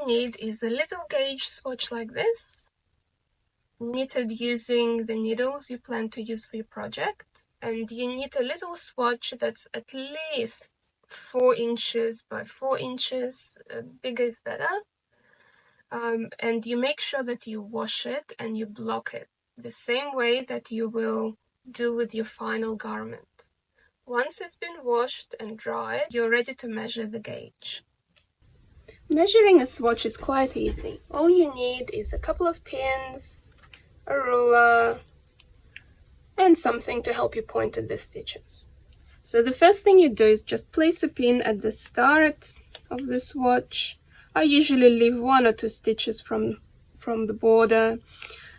you need is a little gauge swatch like this, knitted using the needles you plan to use for your project. And you need a little swatch that's at least 4 inches by 4 inches, bigger is better. And you make sure that you wash it and you block it, the same way that you will do with your final garment. Once it's been washed and dried, you're ready to measure the gauge. Measuring a swatch is quite easy. All you need is a couple of pins, a ruler, and something to help you point at the stitches. So the first thing you do is just place a pin at the start of the swatch. I usually leave 1 or 2 stitches from the border,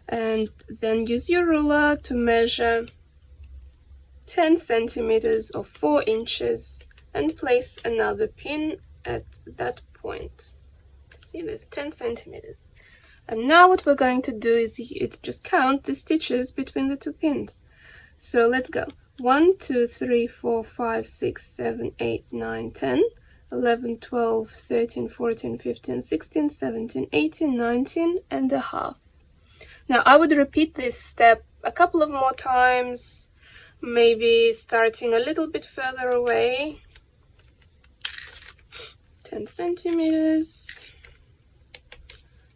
and then use your ruler to measure 10 centimeters or 4 inches and place another pin at that point. See, there's 10 centimeters. And now what we're going to do is just count the stitches between the 2 pins. So let's go. 1, 2, 3, 4, 5, 6, 7, 8, 9, 10, 11, 12, 13, 14, 15, 16, 17, 18, 19 and a half. Now I would repeat this step a couple of more times, maybe starting a little bit further away. 10 centimeters.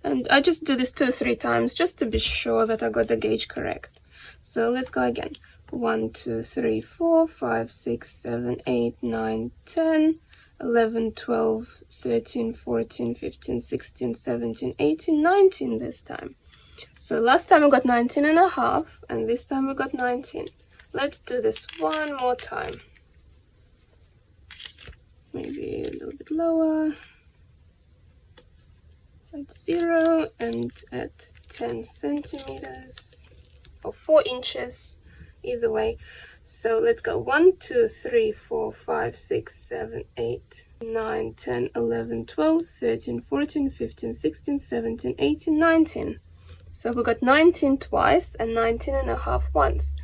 And I just do this 2 or 3 times just to be sure that I got the gauge correct. So let's go again. 1, 2, 3, 4, 5, 6, 7, 8, 9, 10, 11, 12, 13, 14, 15, 16, 17, 18, 19 this time. So last time we got 19 and a half, and this time we got 19. Let's do this one more time. Maybe a little bit lower. At 0 and at 10 centimeters or 4 inches, either way. So let's go 1, 2, 3, 4, 5, 6, 7, 8, 9, 10, 11, 12, 13, 14, 15, 16, 17, 18, 19. So we got 19 twice and 19 and a half once.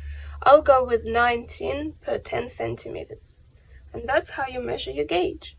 I'll go with 19 per 10 centimeters. And that's how you measure your gauge.